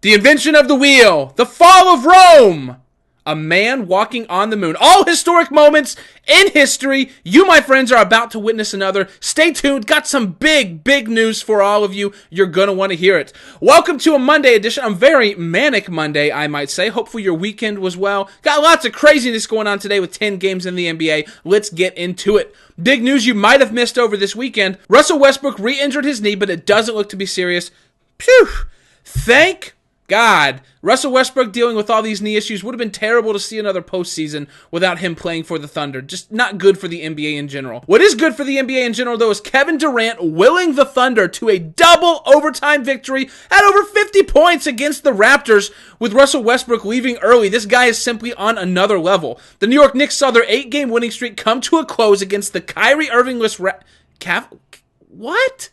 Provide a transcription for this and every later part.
The invention of the wheel, the fall of Rome, a man walking on the moon. All historic moments in history. You, my friends, are about to witness another. Stay tuned. Got some big news for all of you. You're going to want to hear it. Welcome to a Monday edition. A very manic Monday, I might say. Hopefully your weekend was well. Got lots of craziness going on today with 10 games in the NBA. Let's get into it. Big news you might have missed over this weekend. Russell Westbrook re-injured his knee, but it doesn't look to be serious. Phew. Thank God. Russell Westbrook dealing with all these knee issues. Would have been terrible to see another postseason without him playing for the Thunder. Just not good for the NBA in general. What is good for the NBA in general, though, is Kevin Durant willing the Thunder to a double overtime victory at over 50 points against the Raptors with Russell Westbrook leaving early. This guy is simply on another level. The New York Knicks saw their 8-game winning streak come to a close against the Kyrie Irving-less What?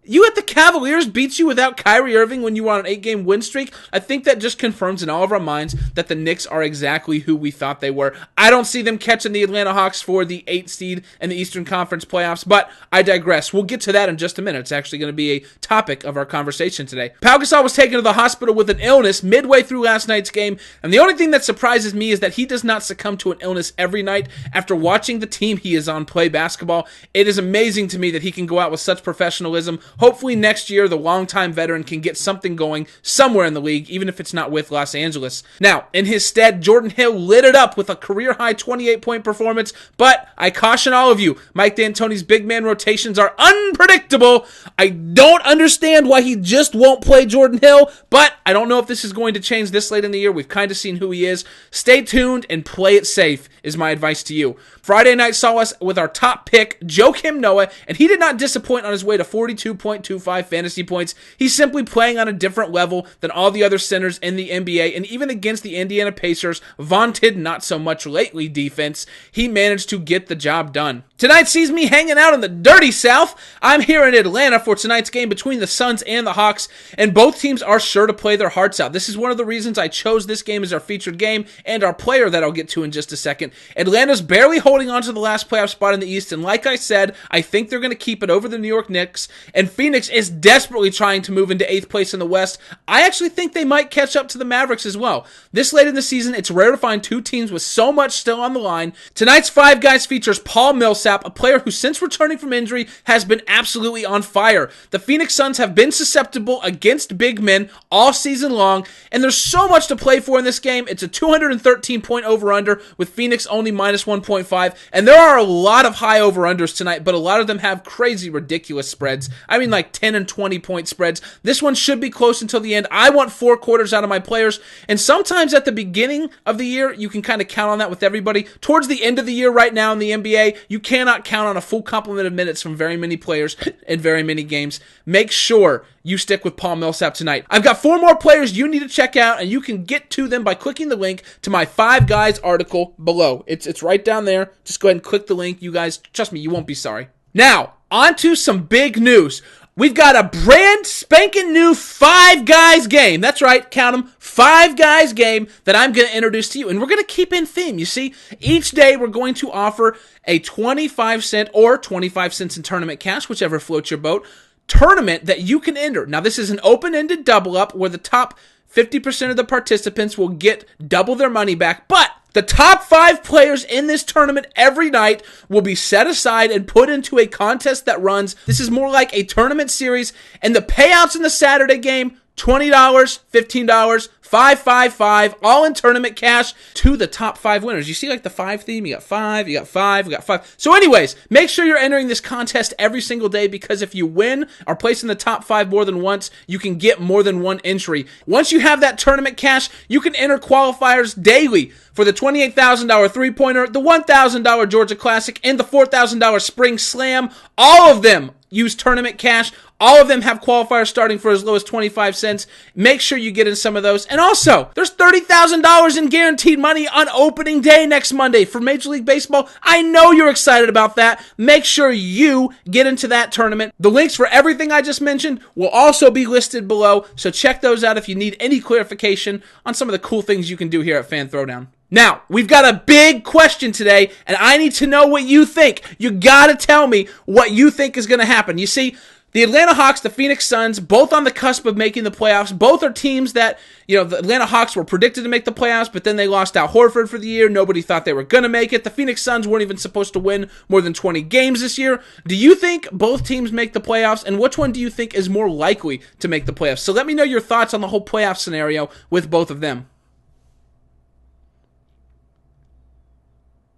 You at the Cavaliers beats you without Kyrie Irving when you were on an 8-game win streak? I think that just confirms in all of our minds that the Knicks are exactly who we thought they were. I don't see them catching the Atlanta Hawks for the 8th seed in the Eastern Conference playoffs, but I digress. We'll get to that in just a minute. It's actually going to be a topic of our conversation today. Pau Gasol was taken to the hospital with an illness midway through last night's game, and the only thing that surprises me is that he does not succumb to an illness every night after watching the team he is on play basketball. It is amazing to me that he can go out with such professionalism. Hopefully next year, the longtime veteran can get something going somewhere in the league, even if it's not with Los Angeles. Now, in his stead, Jordan Hill lit it up with a career-high 28-point performance, but I caution all of you, Mike D'Antoni's big man rotations are unpredictable. I don't understand why he just won't play Jordan Hill, but I don't know if this is going to change this late in the year. We've kind of seen who he is. Stay tuned and play it safe is my advice to you. Friday night saw us with our top pick, Joakim Noah, and he did not disappoint on his way to 42.25 fantasy points. He's simply playing on a different level than all the other centers in the NBA, and even against the Indiana Pacers' vaunted not so much lately defense, he managed to get the job done. Tonight sees me hanging out in the dirty South. I'm here in Atlanta for tonight's game between the Suns and the Hawks, and both teams are sure to play their hearts out. This is one of the reasons I chose this game as our featured game and our player that I'll get to in just a second. Atlanta's barely holding on to the last playoff spot in the East, and like I said, I think they're going to keep it over the New York Knicks, and Phoenix is desperately trying to move into 8th place in the West. I actually think they might catch up to the Mavericks as well. This late in the season, it's rare to find two teams with so much still on the line. Tonight's Five Guys features Paul Millsap, a player who since returning from injury has been absolutely on fire. The Phoenix Suns have been susceptible against big men all season long, and there's so much to play for in this game. It's a 213-point over-under with Phoenix only minus 1.5, and there are a lot of high over-unders tonight, but a lot of them have crazy, ridiculous spreads. I mean like 10 and 20-point spreads. This one should be close until the end. I want 4 quarters out of my players, and sometimes at the beginning of the year, you can kind of count on that with everybody. Towards the end of the year right now in the NBA, you cannot count on a full complement of minutes from very many players in very many games. Make sure you stick with Paul Millsap tonight. I've got 4 more players you need to check out, and you can get to them by clicking the link to my 5 Guys article below. It's right down there. Just go ahead and click the link. You guys, trust me, you won't be sorry. Now, on to some big news. We've got a brand spanking new 5 Guys game. That's right, count them, 5 Guys game that I'm going to introduce to you. And we're going to keep in theme. You see, each day we're going to offer a 25-cent or 25 cents in tournament cash, whichever floats your boat, tournament that you can enter. Now, this is an open-ended double-up where the top 50% of the participants will get double their money back, but the top 5 players in this tournament every night will be set aside and put into a contest that runs. This is more like a tournament series, and the payouts in the Saturday game, $20, $15, $5, $5, $5, all in tournament cash to the top 5 winners. You see like the 5 theme? You got 5, you got 5, you got 5. So anyways, make sure you're entering this contest every single day, because if you win or place in the top 5 more than once, you can get more than one entry. Once you have that tournament cash, you can enter qualifiers daily for the $28,000 three-pointer, the $1,000 Georgia Classic, and the $4,000 Spring Slam. All of them use tournament cash. All of them have qualifiers starting for as low as 25 cents. Make sure you get in some of those. And also, there's $30,000 in guaranteed money on opening day next Monday for Major League Baseball. I know you're excited about that. Make sure you get into that tournament. The links for everything I just mentioned will also be listed below, so check those out if you need any clarification on some of the cool things you can do here at Fan Throwdown. Now, we've got a big question today, and I need to know what you think. You gotta tell me what you think is gonna happen. You see, The Atlanta Hawks, the Phoenix Suns, both on the cusp of making the playoffs. Both are teams that, the Atlanta Hawks were predicted to make the playoffs, but then they lost Al Horford for the year. Nobody thought they were going to make it. The Phoenix Suns weren't even supposed to win more than 20 games this year. Do you think both teams make the playoffs, and which one do you think is more likely to make the playoffs? So let me know your thoughts on the whole playoff scenario with both of them.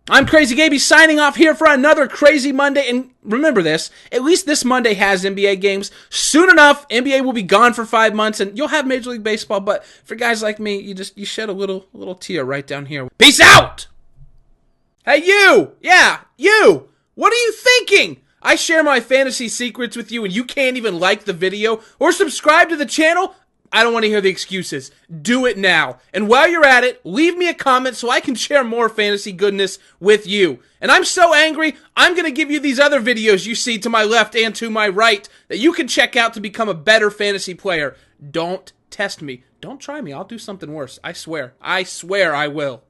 I'm Crazy Gaby signing off here for another Crazy Monday. And remember this, at least this Monday has NBA games. Soon enough, NBA will be gone for 5 months and you'll have Major League Baseball. But for guys like me, you shed a little tear right down here. Peace out! Hey, you! Yeah, you! What are you thinking? I share my fantasy secrets with you and you can't even like the video or subscribe to the channel? I don't want to hear the excuses. Do it now. And while you're at it, leave me a comment so I can share more fantasy goodness with you. And I'm so angry, I'm going to give you these other videos you see to my left and to my right that you can check out to become a better fantasy player. Don't test me. Don't try me. I'll do something worse. I swear. I swear I will.